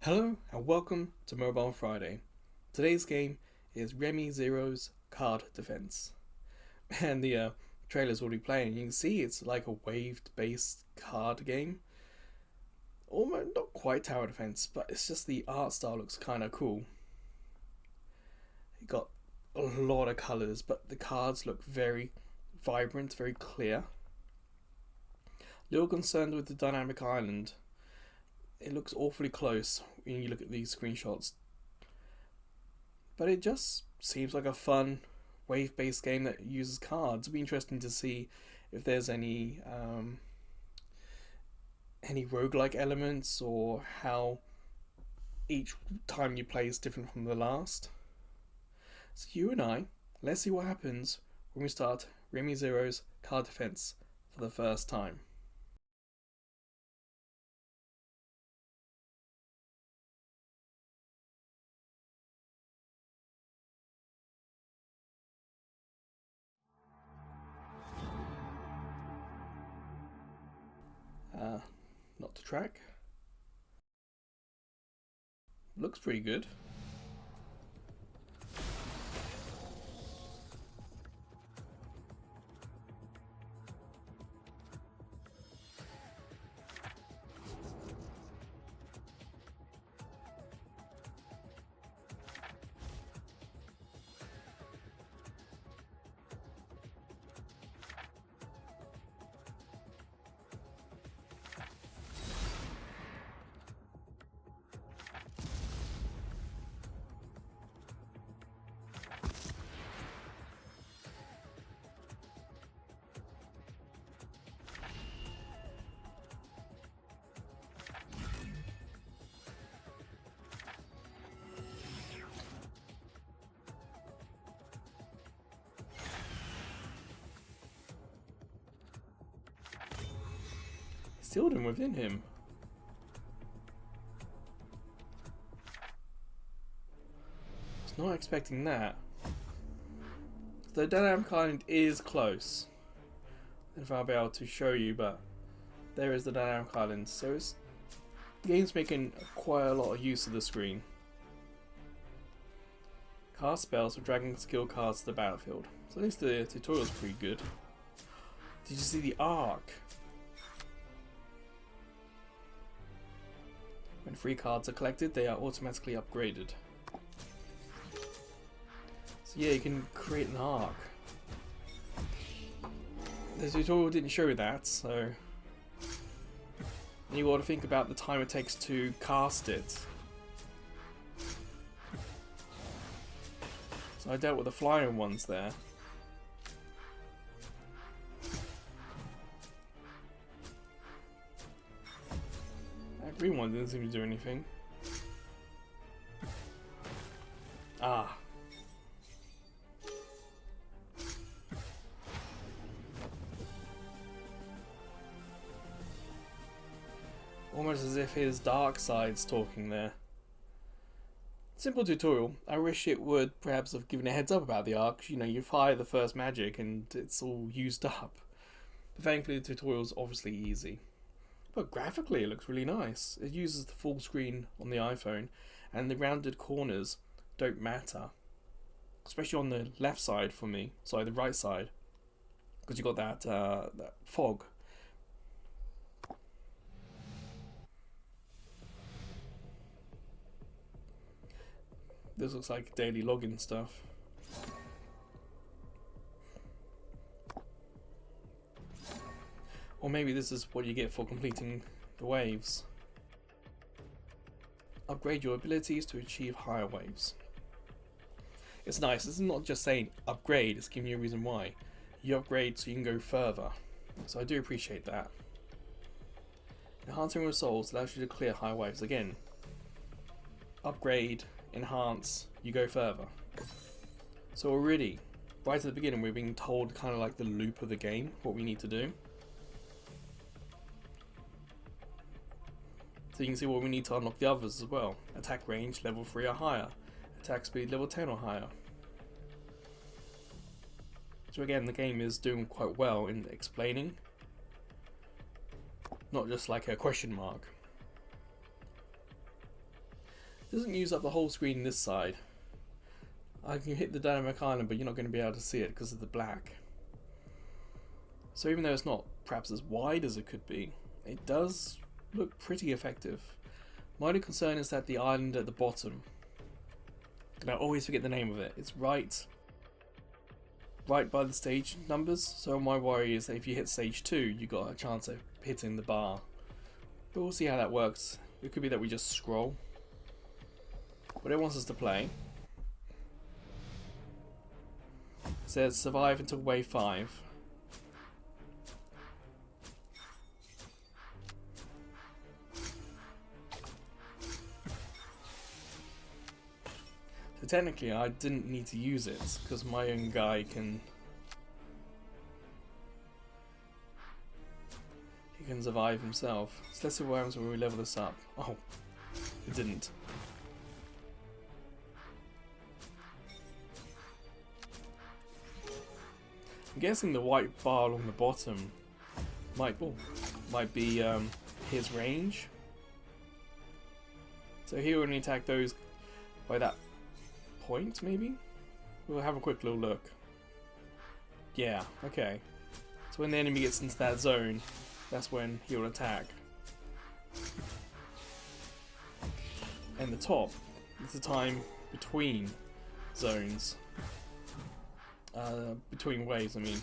Hello and welcome to Mobile Friday. Today's game is Remi Zeros Card Defense. And the trailer's already playing. You can see it's like a waved based card game. Almost not quite tower defense, but it's just the art style looks kind of cool. It got a lot of colours, but the cards look very vibrant, very clear. Little concerned with the dynamic island. It looks awfully close when you look at these screenshots, but it just seems like a fun wave-based game that uses cards. It'll be interesting to see if there's any roguelike elements or how each time you play is different from the last. So you and I, let's see what happens when we start Remi Zero's card defense for the first time. Not to track. Looks pretty good. Sealed him within him. Was not expecting that. The dynamic island is close. If I'll be able to show you, but there is the dynamic island. So the game's making quite a lot of use of the screen. Cast spells for dragging skill cards to the battlefield. So at least the tutorial's pretty good. Did you see the arc? When free cards are collected, they are automatically upgraded. So yeah, you can create an arc. The tutorial didn't show that, so you got to think about the time it takes to cast it. So I dealt with the flying ones there. That green one didn't seem to do anything. Ah. Almost as if his dark side's talking there. Simple tutorial. I wish it would perhaps have given a heads up about the arc. You know, you fire the first magic and it's all used up. But thankfully the tutorial's obviously easy. But graphically it looks really nice. It uses the full screen on the iPhone and the rounded corners don't matter. Especially on the left side for me. Sorry, the right side. Because you got that fog. This looks like daily login stuff. Or maybe this is what you get for completing the waves. Upgrade your abilities to achieve higher waves. It's nice, this is not just saying upgrade, it's giving you a reason why. You upgrade so you can go further. So I do appreciate that. Enhancing with souls allows you to clear high waves again. Upgrade, enhance, you go further. So already, right at the beginning, we're being told kind of like the loop of the game, what we need to do. So you can see what we need to unlock the others as well. Attack range level 3 or higher. Attack speed level 10 or higher. So again, the game is doing quite well in explaining. Not just like a question mark. doesn't use up the whole screen this side. I can hit the dynamic island, but you're not going to be able to see it because of the black. So even though it's not perhaps as wide as it could be, it does look pretty effective. My only concern is that the island at the bottom, and I always forget the name of it, it's right by the stage numbers, so my worry is that if you hit stage 2, you got a chance of hitting the bar. But we'll see how that works. It could be that we just scroll. But it wants us to play. It says survive until wave 5. So technically I didn't need to use it because my own guy can survive himself. So let's see what happens when we level this up. Oh, it didn't. I'm guessing the white bar along the bottom might be his range. So he will only attack those by that point, maybe? We'll have a quick little look. Yeah, okay. So when the enemy gets into that zone, that's when he'll attack. And the top is the time between zones. Between waves, I mean.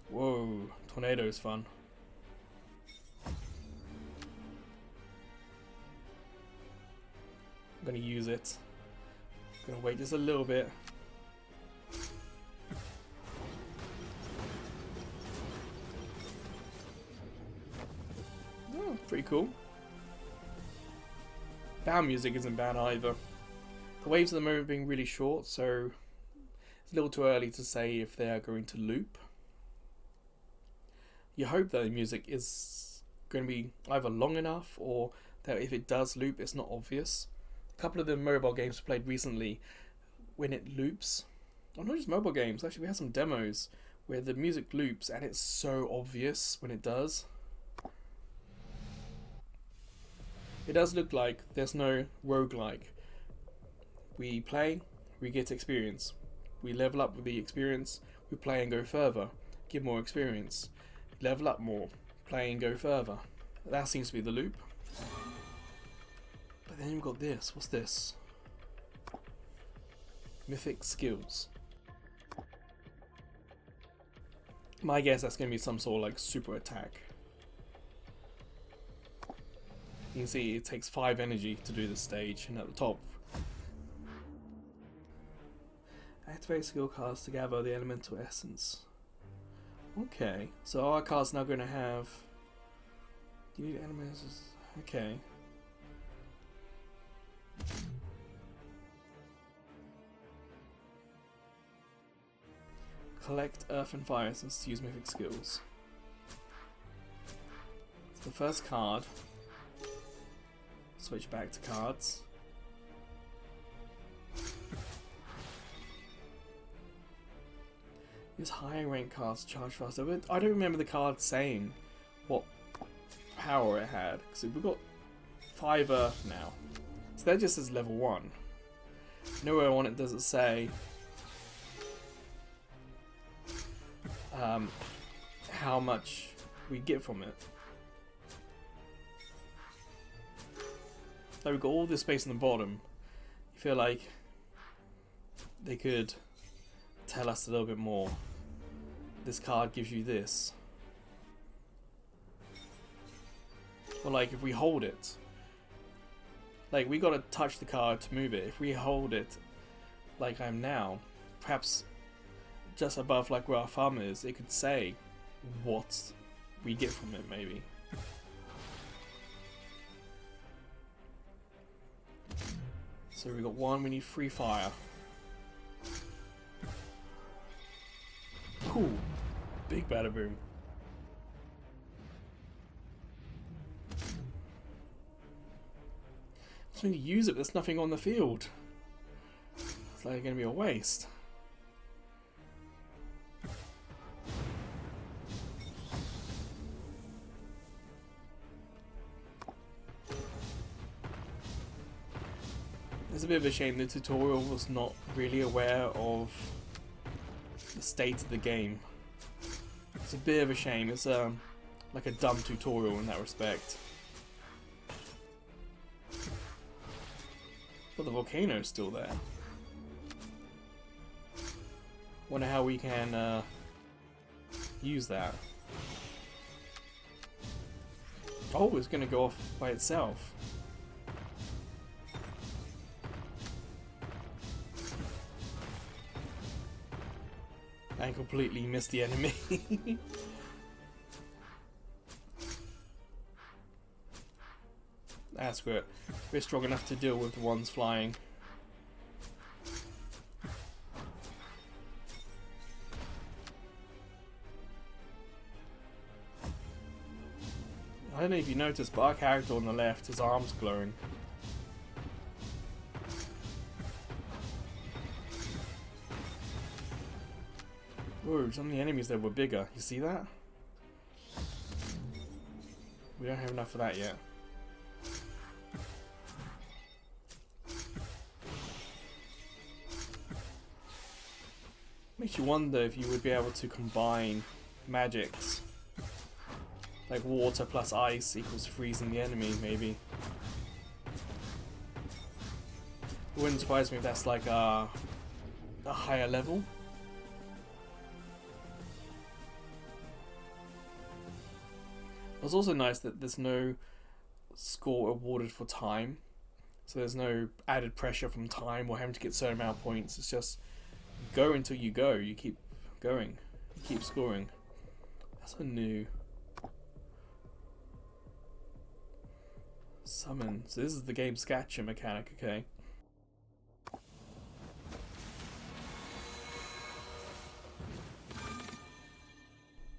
Whoa, tornado is fun. I'm gonna use it. I'm gonna wait just a little bit. Oh, pretty cool. Bound music isn't bad either. The waves at the moment are being really short, so it's a little too early to say if they are going to loop. You hope that the music is going to be either long enough or that if it does loop, it's not obvious. A couple of the mobile games played recently, when it loops, or not just mobile games, actually we had some demos where the music loops and it's so obvious when it does. It does look like there's no roguelike. We play, we get experience. We level up with the experience, we play and go further, get more experience. Level up more, play and go further. That seems to be the loop. But then we've got this. What's this? Mythic skills. My guess that's going to be some sort of like super attack. You can see it takes 5 energy to do this stage, and at the top, activate skill cards to gather the elemental essence. Okay, so our card's now going to have. Do you need elements? Okay. Collect earth and fire essence to use mythic skills. So the first card. Switch back to cards. Use higher rank cards to charge faster. But I don't remember the card saying what power it had. Because we've got 5 earth now. So that just says level 1. Nowhere on it does it say how much we get from it. So we've got all this space on the bottom. You feel like they could tell us a little bit more. This card gives you this. Or like if we hold it, like we gotta touch the card to move it. If we hold it like I'm now, perhaps just above like where our thumb is, it could say what we get from it maybe. So we got 1, we need 3 fire. Cool. Big bada boom. Just need to use it, but there's nothing on the field. It's like going to be a waste. It's a bit of a shame the tutorial was not really aware of the state of the game. It's a bit of a shame. It's like a dumb tutorial in that respect. But the volcano is still there. Wonder how we can use that. Oh, it's gonna go off by itself. And completely missed the enemy. That's good. We're strong enough to deal with the ones flying. I don't know if you noticed, but our character on the left, his arm's glowing. Whoa, some of the enemies there were bigger. You see that? We don't have enough of that yet. Makes you wonder if you would be able to combine magics. Like water plus ice equals freezing the enemy, maybe. It wouldn't surprise me if that's like a higher level. It's also nice that there's no score awarded for time. So there's no added pressure from time or having to get a certain amount of points. It's just go until you go. You keep going. You keep scoring. That's a new summon. So this is the game's gacha mechanic, okay.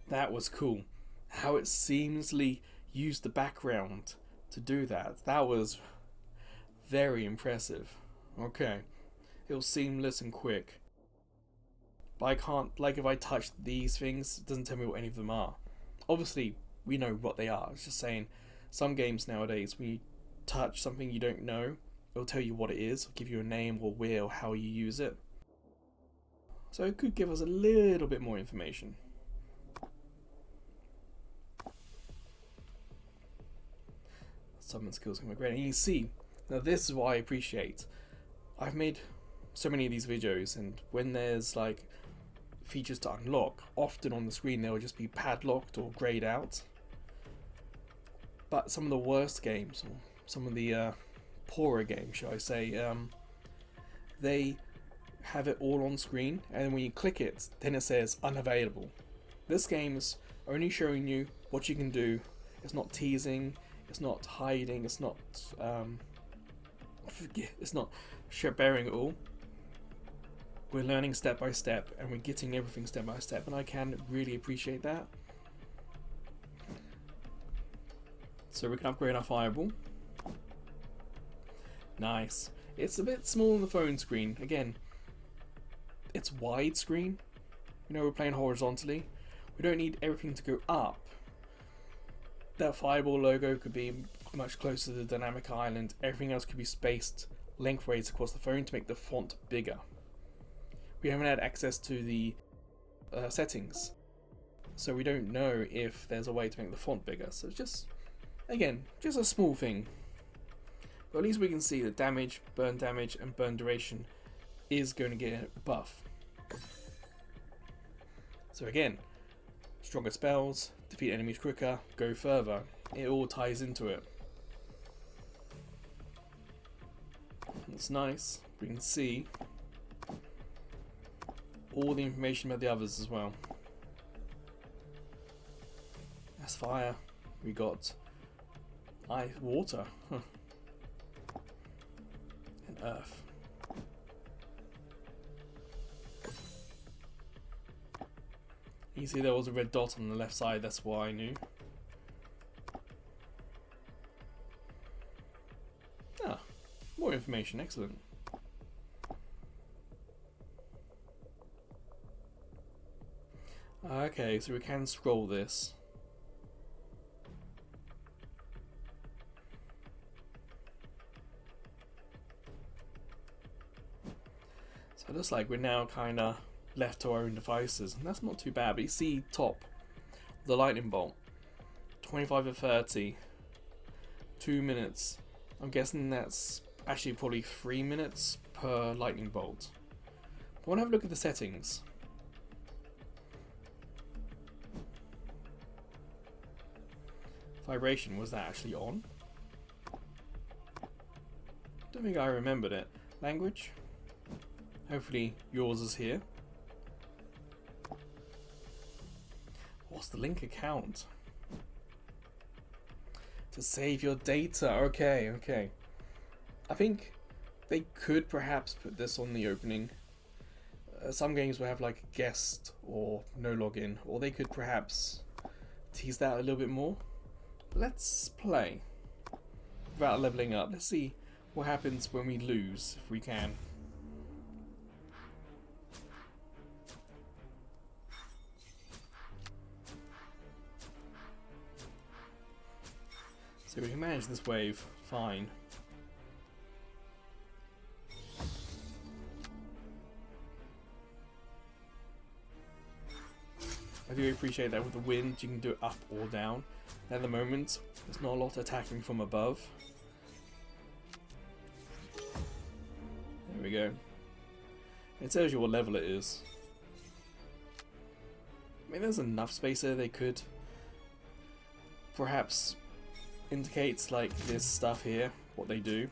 That was cool. How it seamlessly used the background to do that. That was very impressive. Okay. It was seamless and quick. But I can't, like if I touch these things, it doesn't tell me what any of them are. Obviously, we know what they are. It's just saying, some games nowadays, when you touch something you don't know, it'll tell you what it is, it'll give you a name or where or how you use it. So it could give us a little bit more information. Summon skills can be great. And you see, now this is what I appreciate. I've made so many of these videos, and when there's like features to unlock, often on the screen they will just be padlocked or grayed out. But some of the worst games, or some of the poorer games, shall I say, they have it all on screen, and when you click it, then it says unavailable. This game's only showing you what you can do. It's not teasing. It's not hiding, it's not bearing it all. We're learning step by step, and we're getting everything step by step, and I can really appreciate that. So we can upgrade our fireball. Nice. It's a bit small on the phone screen. Again, it's widescreen. You know, we're playing horizontally. We don't need everything to go up. That fireball logo could be much closer to the dynamic island. Everything else could be spaced lengthways across the phone to make the font bigger. We haven't had access to the settings, so we don't know if there's a way to make the font bigger. So it's just, again, just a small thing. But at least we can see that damage, and burn duration is going to get a buff. So again, stronger spells, defeat enemies quicker, go further. It all ties into it. It's nice. We can see all the information about the others as well. That's fire. We got ice, water, and earth. You see there was a red dot on the left side, that's why I knew. Ah, more information, excellent. Okay, so we can scroll this. It looks like we're now kind of left to our own devices, and that's not too bad. But you see top, the lightning bolt, 25 to 30, 2 minutes. I'm guessing that's actually probably 3 minutes per lightning bolt. I want to have a look at the settings. Vibration, was that actually on? Don't think I remembered it. Language? Hopefully yours is here. What's the link account? To save your data. Okay, okay. I think they could perhaps put this on the opening. Some games will have like a guest or no login, or they could perhaps tease that a little bit more. But let's play without leveling up. Let's see what happens when we lose, if we can. So we can manage this wave fine. I do appreciate that with the wind you can do it up or down. At the moment there's not a lot attacking from above. There we go. It tells you what level it is. I mean, there's enough space there they could perhaps indicate like this stuff here, what they do.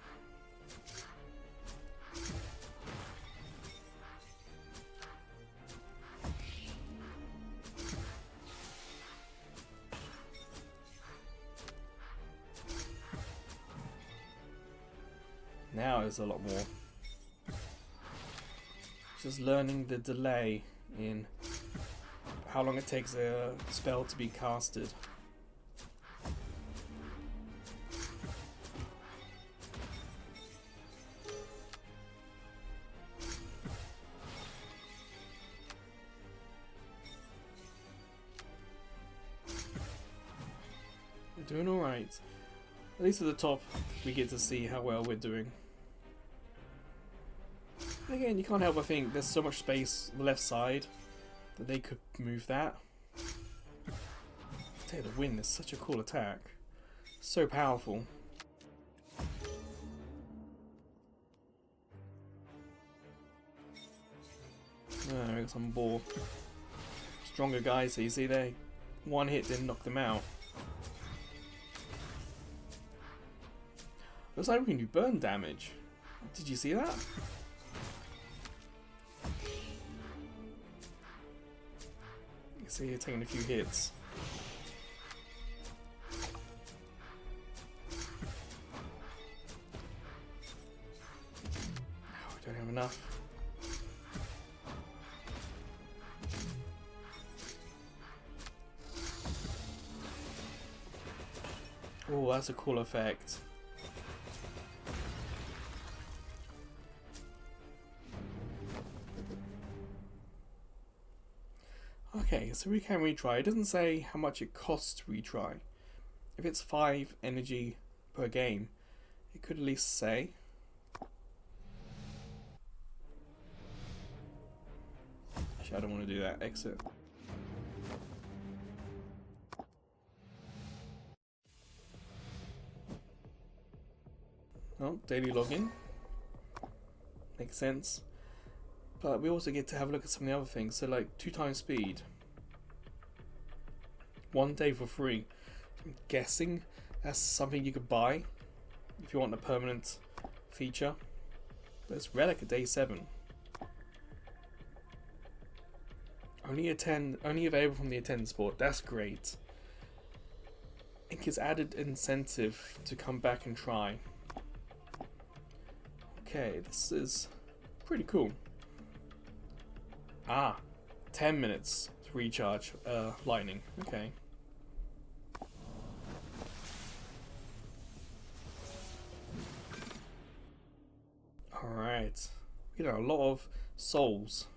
Now it's a lot more. Just learning the delay in how long it takes a spell to be casted. We're doing alright. At least at the top we get to see how well we're doing. Again, you can't help but think there's so much space on the left side that they could move that. I tell you, the wind is such a cool attack. So powerful. Oh, we got some more stronger guys, so you see there, one hit didn't knock them out. Looks like we can do burn damage. Did you see that? You see you're taking a few hits. Oh, we don't have enough. Oh, that's a cool effect. Okay, so we can retry. It doesn't say how much it costs to retry. If it's 5 energy per game, it could at least say. Actually, I don't want to do that. Exit. Oh, daily login. Makes sense. But we also get to have a look at some of the other things. So like 2 times speed. 1 day for free. I'm guessing that's something you could buy if you want a permanent feature. But it's relic at day 7. Only available from the attend sport. That's great. I think it's added incentive to come back and try. Okay, this is pretty cool. Ah, 10 minutes to recharge lightning. Okay. Alright. We got a lot of souls.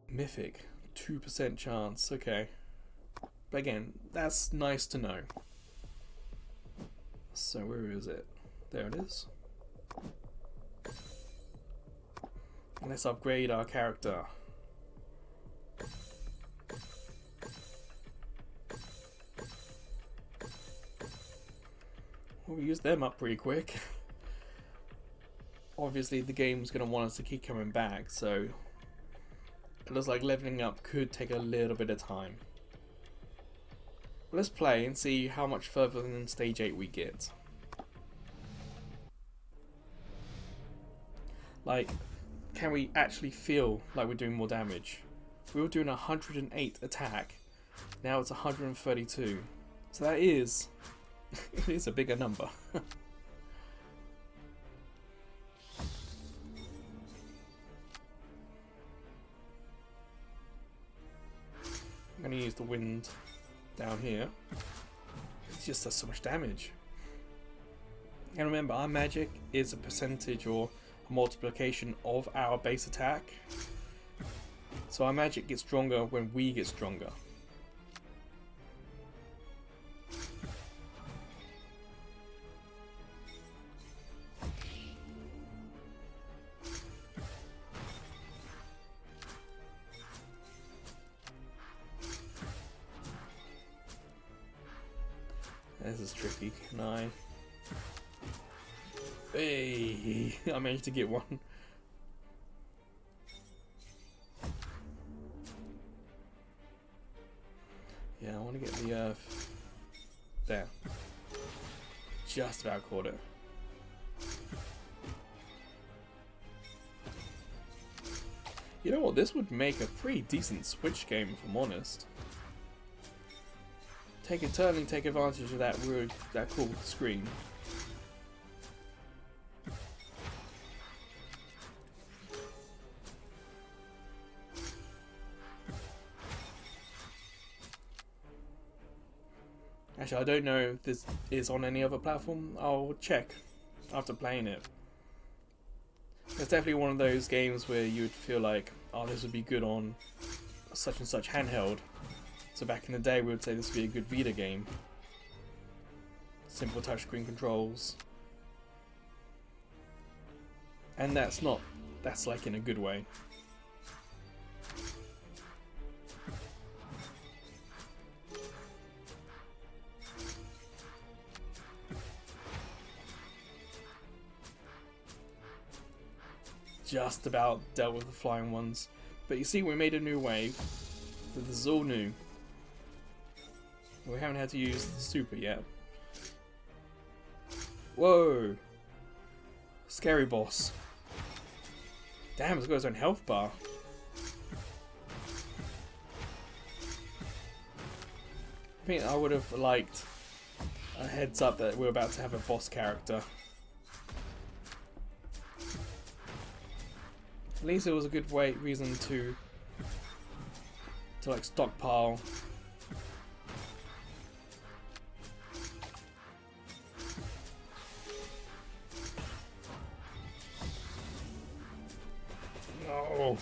Mythic. 2% chance. Okay. But again, that's nice to know. So where is it? There it is. Let's upgrade our character. Well, we used them up pretty quick. Obviously the game's going to want us to keep coming back, so it looks like leveling up could take a little bit of time. Let's play and see how much further than stage 8 we get. Like, can we actually feel like we're doing more damage? We were doing 108 attack, now it's 132. So that is, it is a bigger number. I'm going to use the wind down here. It just does so much damage. And remember, our magic is a percentage or a multiplication of our base attack. So our magic gets stronger when we get stronger. This is tricky. Can I? Hey, I managed to get one. Yeah, I want to get the earth. There. Just about caught it. You know what? This would make a pretty decent Switch game, if I'm honest. Take advantage of that cool screen. Actually, I don't know if this is on any other platform. I'll check after playing it. It's definitely one of those games where you would feel like, oh, this would be good on such and such handheld. So back in the day, we would say this would be a good Vita game. Simple touchscreen controls. And that's like in a good way. Just about dealt with the flying ones. But you see, we made a new wave. So this is all new. We haven't had to use the super yet. Whoa! Scary boss. Damn, it's got its own health bar. I think I would have liked a heads up that we're about to have a boss character. At least it was a good reason to like stockpile. No.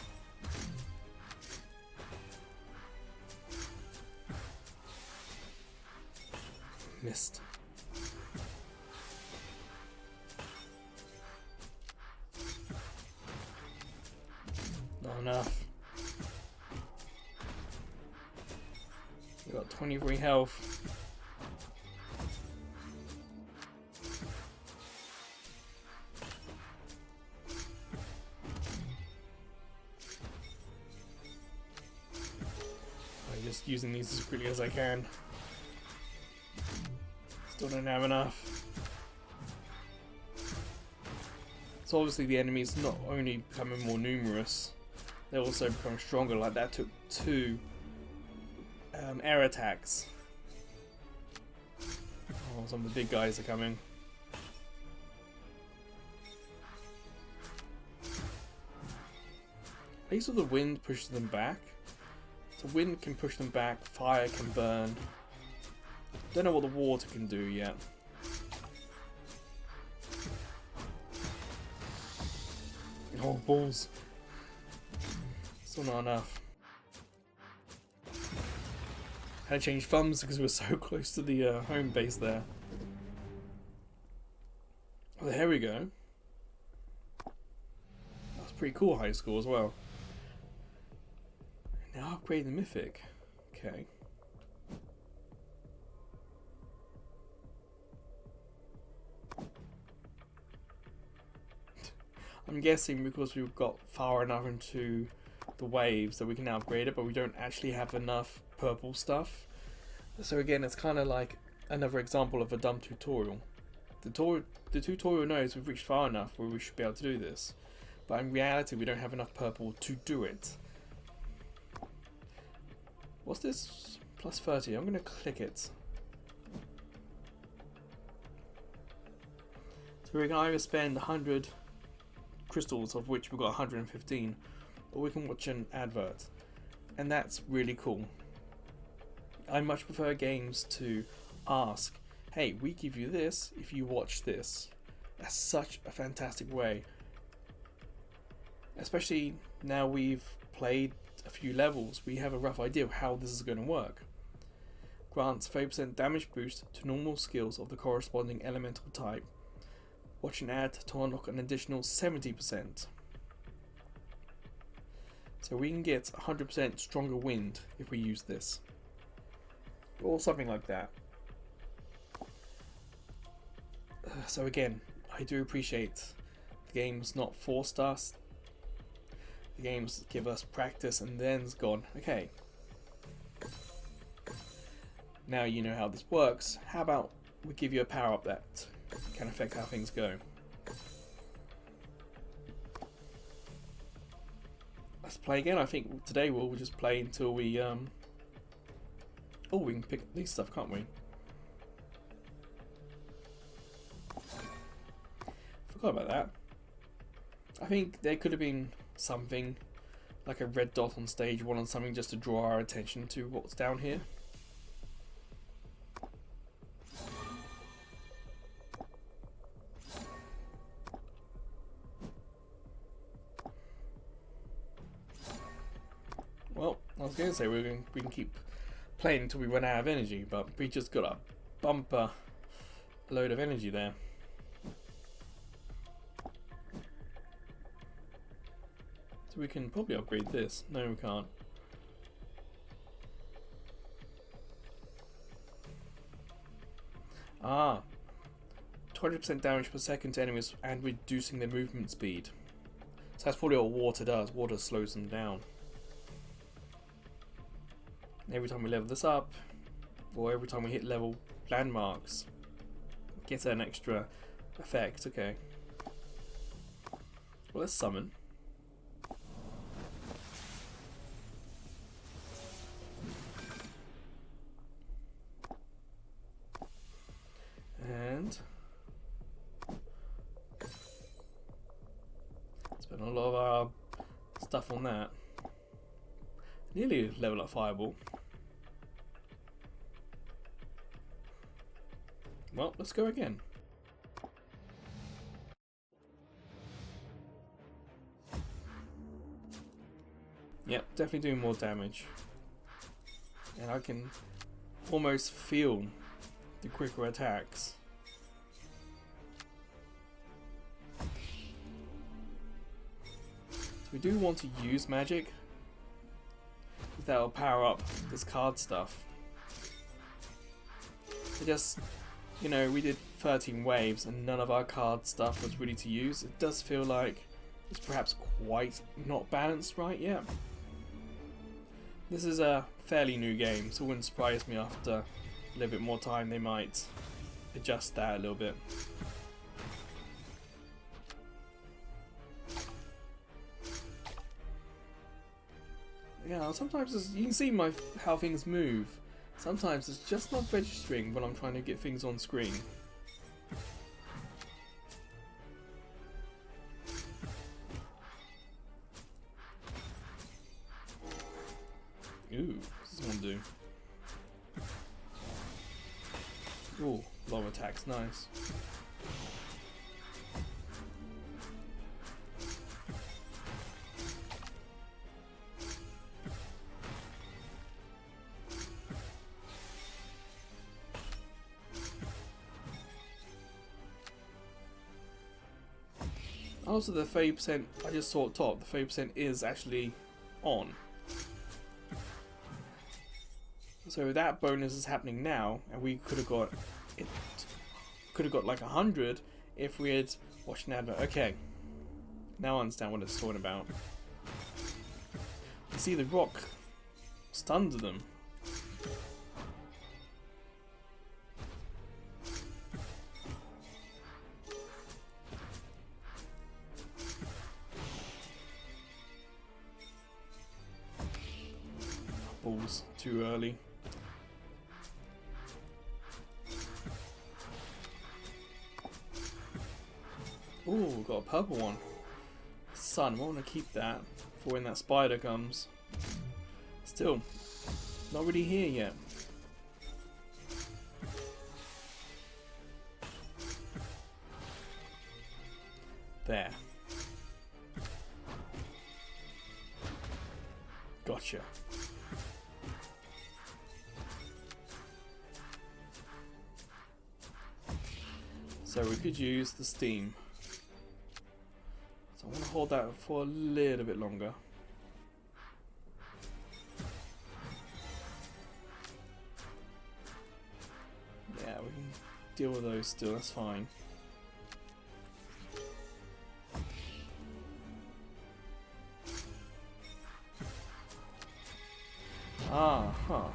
Missed. Not enough. We got 23 health. I'm just using these as quickly as I can. Still don't have enough. So obviously the enemies not only becoming more numerous, they also become stronger. Like that took 2 air attacks. Oh, some of the big guys are coming. At least with the wind pushes them back. So wind can push them back, fire can burn. Don't know what the water can do yet. Oh, balls. Still not enough. Had to change thumbs because we were so close to the home base there. Oh, here we go. That's pretty cool high score as well. Now upgrade the mythic. Okay. I'm guessing because we've got far enough into the waves that we can now upgrade it, but we don't actually have enough purple stuff. So again, it's kind of like another example of a dumb tutorial. The tutorial knows we've reached far enough where we should be able to do this, but in reality we don't have enough purple to do it. What's this? Plus 30. I'm going to click it. So we can either spend 100 crystals, of which we've got 115, or we can watch an advert, and that's really cool. I much prefer games to ask, hey, we give you this if you watch this. That's such a fantastic way, especially now we've played a few levels, we have a rough idea of how this is going to work. Grants 30% damage boost to normal skills of the corresponding elemental type. Watch an ad to unlock an additional 70%. So we can get 100% stronger wind if we use this, or something like that. So again, I do appreciate the game's not forced us. The games give us practice and then it's gone, okay, now you know how this works, how about we give you a power up that can affect how things go. Let's play again. I think today we'll just play until we oh, we can pick up these stuff, can't we? Forgot about that. I think there could have been something like a red dot on stage 1 on something just to draw our attention to what's down here. Well, I was going to say we can keep playing until we run out of energy, but we just got a bumper load of energy there. So we can probably upgrade this. No, we can't. Ah, 20% damage per second to enemies and reducing their movement speed. So that's probably what water does. Water slows them down. Every time we level this up, or every time we hit level landmarks, get an extra effect. Okay. Well, let's summon. And spend a lot of our stuff on that. Nearly level up Fireball. Well, let's go again. Yep, definitely doing more damage. And I can almost feel the quicker attacks. So we do want to use magic. That'll power up this card stuff. It just, you know, we did 13 waves and none of our card stuff was really to use. It does feel like it's perhaps quite not balanced right yet. This is a fairly new game, so it wouldn't surprise me after a little bit more time they might adjust that a little bit. Yeah, sometimes you can see how things move. Sometimes it's just not registering when I'm trying to get things on screen. Ooh, what's this one do? Ooh, a lot of attacks, nice. Also, the 30% I just saw at top, the 30% is actually on. So that bonus is happening now, and we could have got it. Could have got like 100 if we had watched an advert. Okay, now I understand what it's talking about. You see, the rock stuns them. Balls too early. Ooh, got a purple one. Sun, I want to keep that for when that spider comes. Still, not really here yet. There. Gotcha. So we could use the steam. So I want to hold that for a little bit longer. Yeah, we can deal with those still, that's fine. Ah, huh.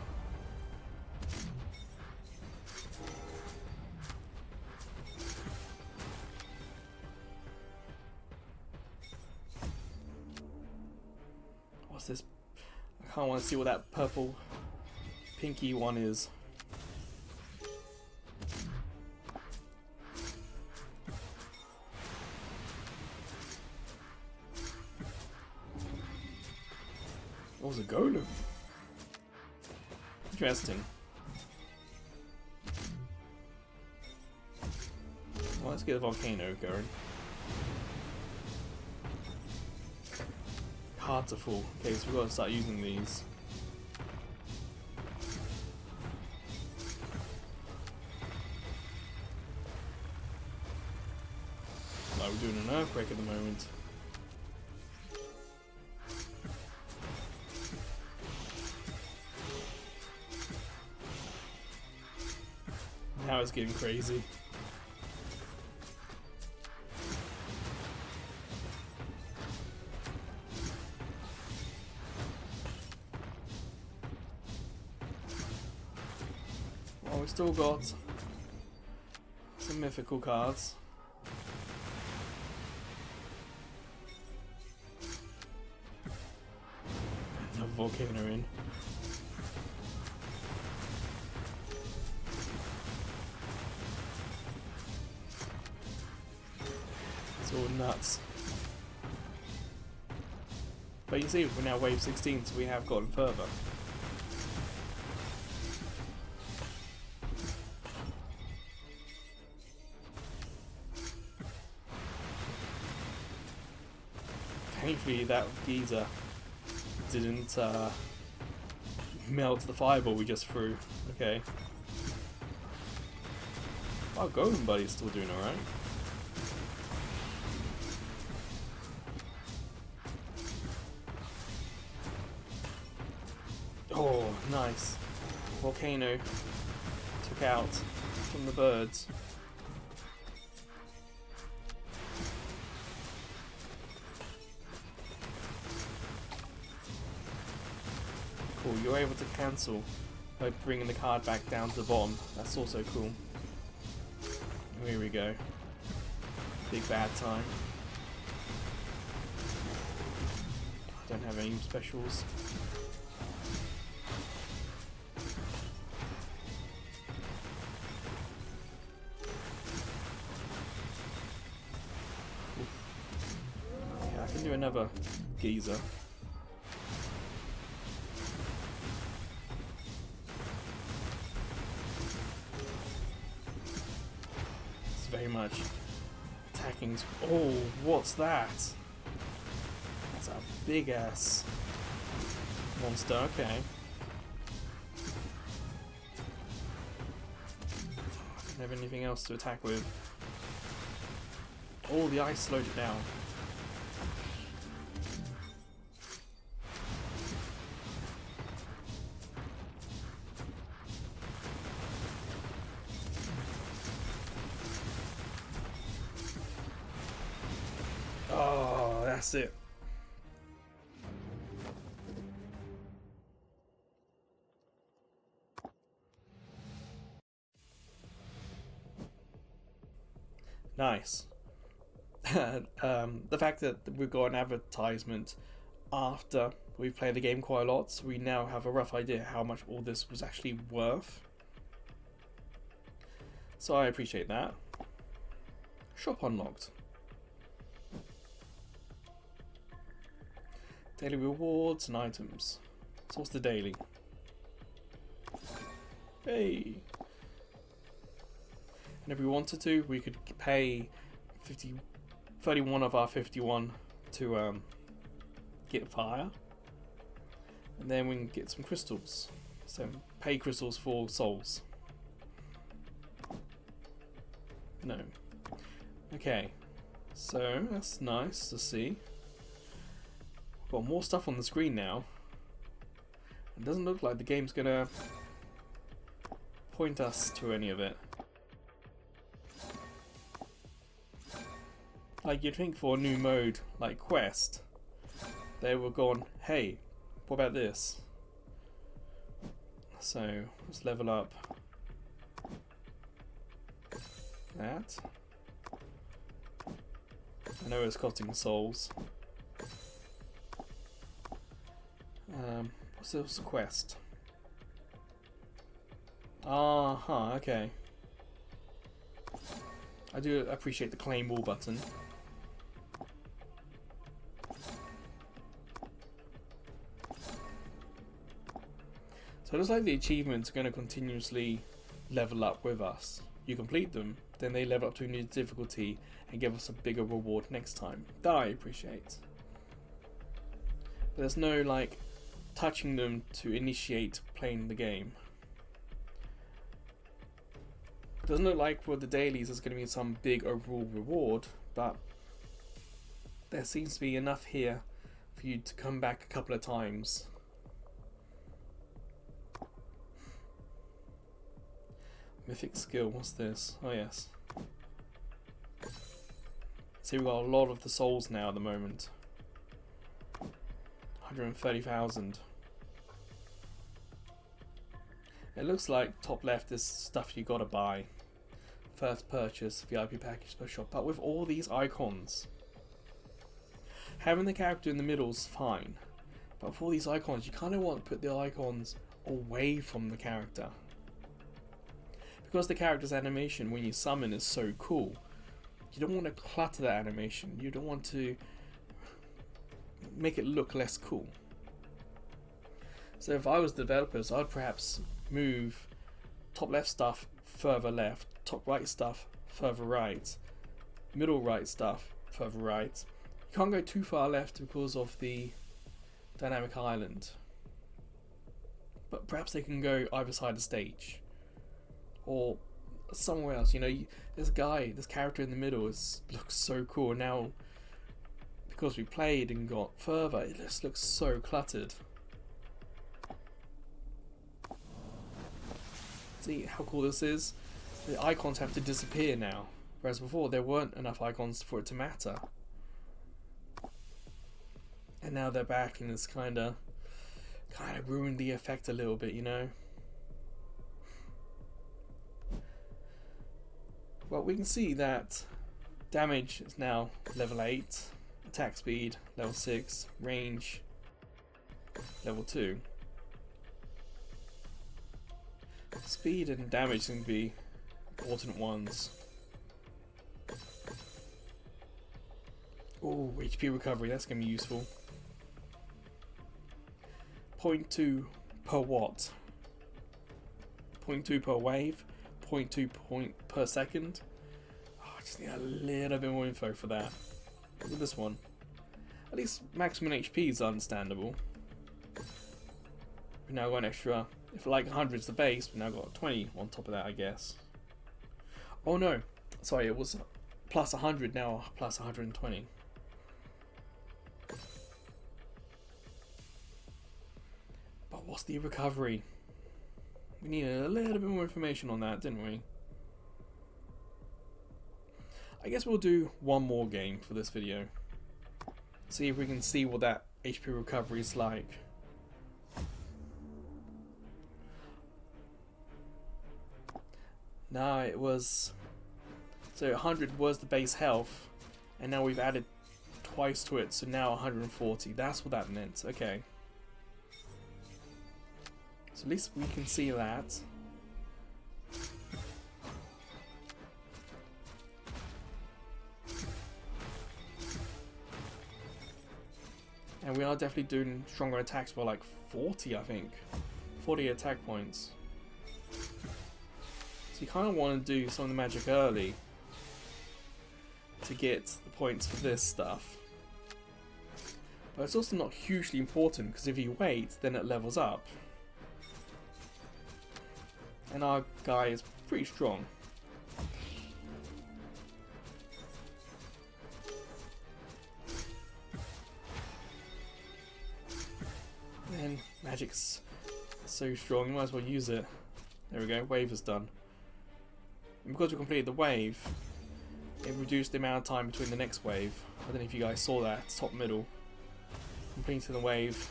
What's this? I kind of want to see what that purple pinky one is. What was a golem? Interesting. Well, let's get a volcano going. Hard to fall. Okay, so we've got to start using these. Like we're doing an earthquake at the moment. Now it's getting crazy. Well, we've still got some mythical cards. Another volcano in. It's all nuts. But you see, we're now wave 16, so we have gotten further. Thankfully, that geyser didn't melt the fireball we just threw. Okay. Our golem buddy's still doing alright. Oh, nice. Volcano took out from the birds. Cool, you're able to cancel by bringing the card back down to the bottom. That's also cool. Here we go. Big bad time. I don't have any specials. Yeah, I can do another geyser. Very much attacking. Oh, what's that? That's a big ass monster. Okay. I don't have anything else to attack with. Oh, the ice slowed it down. That's it. Nice. The fact that we've got an advertisement after we've played the game quite a lot, so we now have a rough idea how much all this was actually worth. So I appreciate that. Shop unlocked. Daily rewards and items. So what's the daily? Hey! And if we wanted to, we could pay 31 of our 51 to get fire. And then we can get some crystals. So pay crystals for souls. No. Okay. So that's nice to see. Got more stuff on the screen now. It doesn't look like the game's gonna point us to any of it. Like you'd think for a new mode like Quest, they were gone, hey, what about this? So let's level up that. I know it's costing souls. What's this quest? Okay. I do appreciate the claim all button. So it looks like the achievements are going to continuously level up with us. You complete them, then they level up to a new difficulty and give us a bigger reward next time. That I appreciate. But there's no like touching them to initiate playing the game. Doesn't look like for the dailies there's going to be some big overall reward, but there seems to be enough here for you to come back a couple of times. Mythic skill, what's this? Oh yes. See, we've got a lot of the souls now at the moment. 130,000. It looks like top left is stuff you gotta buy. First purchase, VIP package per shop. But with all these icons, having the character in the middle is fine. But for all these icons, you kind of want to put the icons away from the character. Because the character's animation when you summon is so cool, you don't want to clutter that animation. You don't want to make it look less cool. So if I was developers, I'd perhaps move top left stuff further left, top right stuff further right, middle right stuff further right. You can't go too far left because of the dynamic island. But perhaps they can go either side of the stage. Or somewhere else, you know, this character in the middle looks so cool. Now, because we played and got further, it just looks so cluttered. See how cool this is? The icons have to disappear now, whereas before there weren't enough icons for it to matter. And now they're back, and it's kind of ruined the effect a little bit, you know. Well, we can see that damage is now level 8, attack speed level 6, range level 2. Speed and damage can be important ones. Oh, HP recovery, that's going to be useful. 0.2 per watt. 0.2 per wave. 0.2 point per second. Oh, I just need a little bit more info for that. Look at this one. At least maximum HP is understandable. We've now got an extra, if like 100 is the base, we've now got 20 on top of that, I guess. Oh no, sorry, it was plus 100, now plus 120. But what's the recovery? We needed a little bit more information on that, didn't we? I guess we'll do one more game for this video. See if we can see what that HP recovery is like. No, it was... So 100 was the base health, and now we've added twice to it, so now 140. That's what that meant. Okay. So at least we can see that. And we are definitely doing stronger attacks for like 40, I think. 40 attack points. So you kind of want to do some of the magic early to get the points for this stuff. But it's also not hugely important, because if you wait, then it levels up. And our guy is pretty strong. And magic's so strong, you might as well use it. There we go, wave is done. And because we completed the wave, it reduced the amount of time between the next wave. I don't know if you guys saw that, top middle. Completing the wave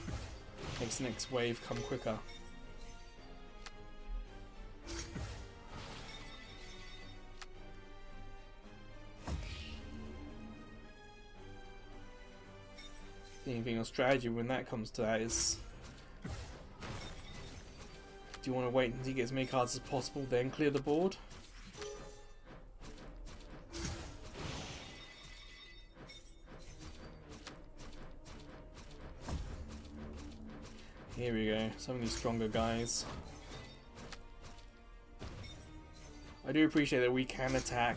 makes the next wave come quicker. The only thing on strategy when that comes to that is, do you want to wait until you get as many cards as possible, then clear the board? Here we go, some of these stronger guys. I do appreciate that we can attack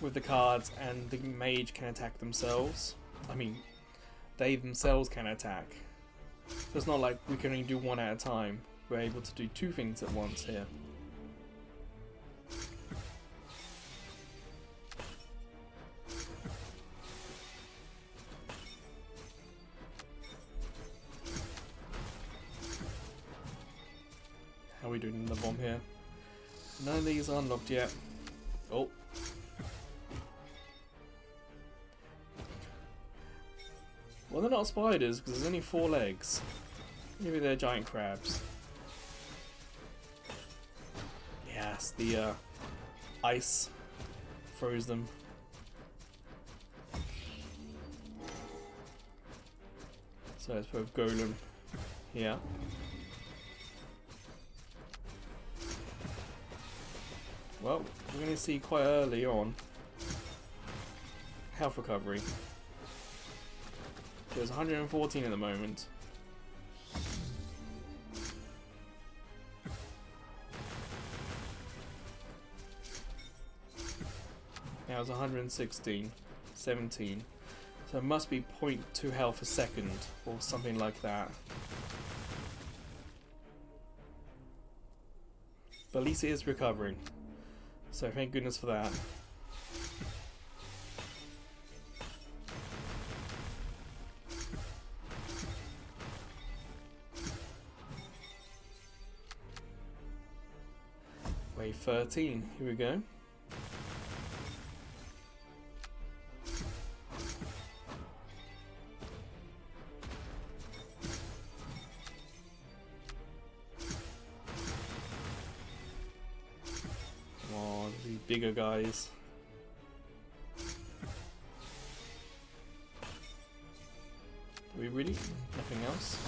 with the cards and the mage can attack themselves. I mean, they themselves can attack. So it's not like we can only do one at a time. We're able to do two things at once here. How are we doing in the bomb here? None of these are unlocked yet. Oh. Well, they're not spiders because there's only 4 legs. Maybe they're giant crabs. Yes, the ice froze them. So let's put a golem here. Well, we're going to see quite early on health recovery. There's 114 at the moment. Now it's 116, 17. So it must be 0.2 health a second or something like that. But at least it is recovering. So thank goodness for that. Wave 13, here we go. Come on, these bigger guys. Do we really? Nothing else?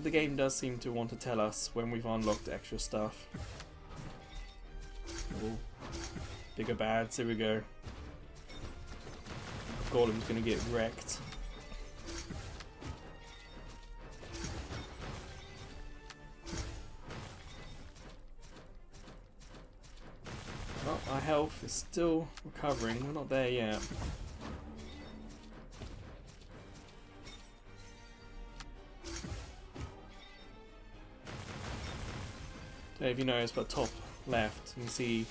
The game does seem to want to tell us when we've unlocked extra stuff. Ooh. Bigger bads, here we go. Golem's gonna get wrecked. Well, our health is still recovering, we're not there yet. If you notice, but top left, you can see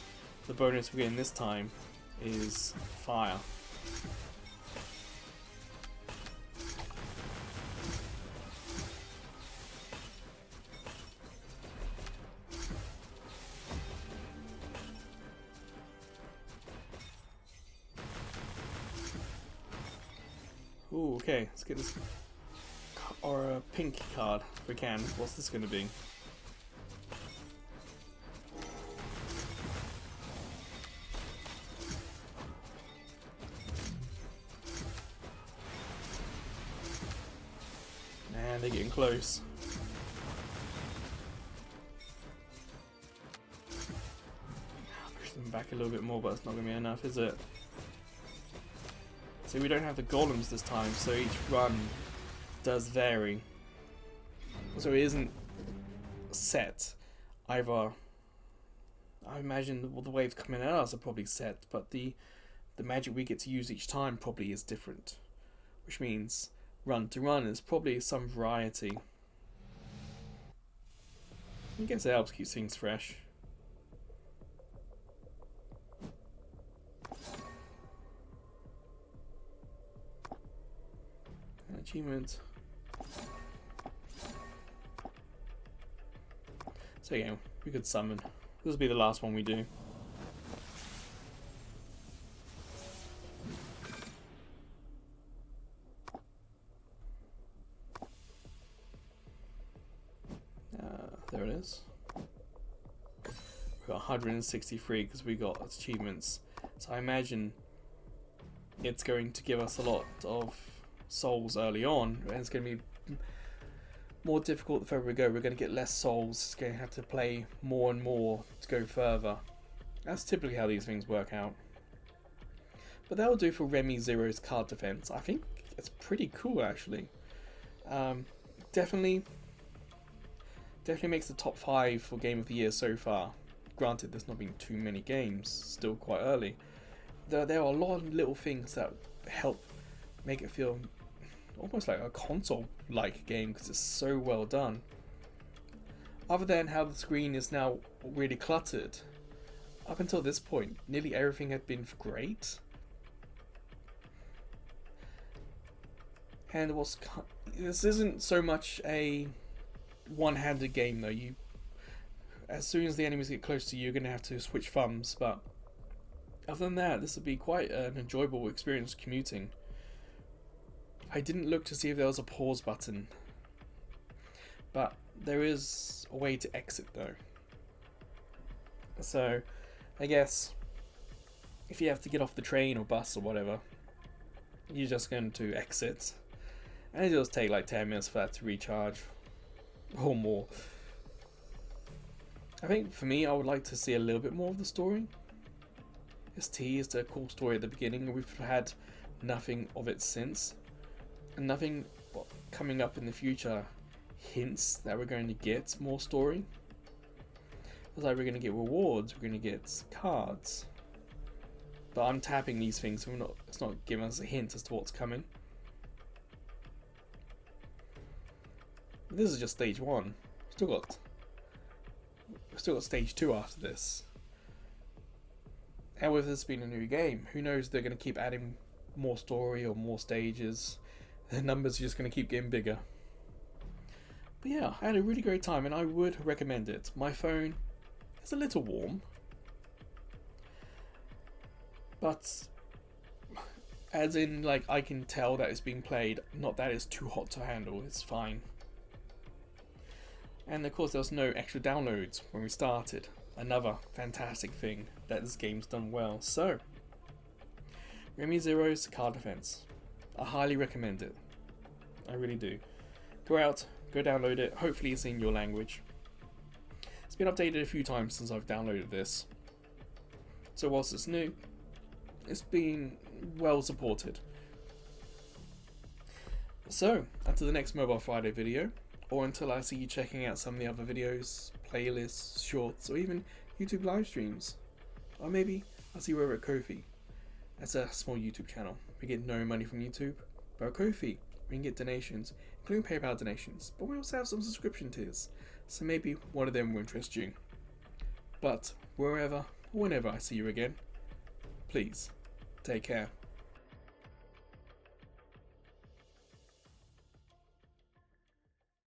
the bonus we're getting this time is fire. Ooh, Okay, let's get this or a pink card if we can. What's this going to be? Man, they're getting close. Push them back a little bit more, but it's not going to be enough, is it? So we don't have the golems this time, so each run does vary. So it isn't set either. I imagine the waves coming at us are probably set, but the magic we get to use each time probably is different, which means run to run is probably some variety. I guess it helps keep things fresh. An achievement. So yeah, we could summon. This will be the last one we do. There it is. We got 163 because we got achievements. So I imagine it's going to give us a lot of souls early on, and it's going to be more difficult the further we go. We're going to get less souls. It's going to have to play more and more to go further. That's typically how these things work out. But that'll do for Remi Zeros card defense. I think it's pretty cool actually. Definitely makes the top 5 for Game of the Year so far. Granted, there's not been too many games, still quite early. There are a lot of little things that help make it feel almost like a console-like game because it's so well done. Other than how the screen is now really cluttered, up until this point, nearly everything had been great. And this isn't so much a one-handed game though. As soon as the enemies get close to you, you're going to have to switch thumbs, but other than that, this would be quite an enjoyable experience commuting. I didn't look to see if there was a pause button, but there is a way to exit though. So I guess if you have to get off the train or bus or whatever, you're just going to exit, and it does take like 10 minutes for that to recharge or more. I think for me, I would like to see a little bit more of the story. It's teased a cool story at the beginning, and we've had nothing of it since, and nothing coming up in the future hints that we're going to get more story. It's like we're going to get rewards, we're going to get cards, but I'm tapping these things, so it's not giving us a hint as to what's coming. This is just stage 1. We've still got stage 2 after this. And with this being a new game, who knows, they're going to keep adding more story or more stages. The numbers are just going to keep getting bigger. But yeah, I had a really great time and I would recommend it. My phone is a little warm, but as in, like, I can tell that it's being played, not that it's too hot to handle, it's fine. And of course there was no extra downloads when we started. Another fantastic thing that this game's done well. So, Remi Zeros card defense. I highly recommend it. I really do. Go out, go download it. Hopefully it's in your language. It's been updated a few times since I've downloaded this. So whilst it's new, it's been well supported. So, until the next Mobile Friday video, or until I see you checking out some of the other videos, playlists, shorts, or even YouTube live streams. Or maybe I'll see you over at Ko-fi. That's a small YouTube channel. We get no money from YouTube, but at Ko-fi we can get donations, including PayPal donations, but we also have some subscription tiers, so maybe one of them will interest you. But wherever or whenever I see you again, please take care.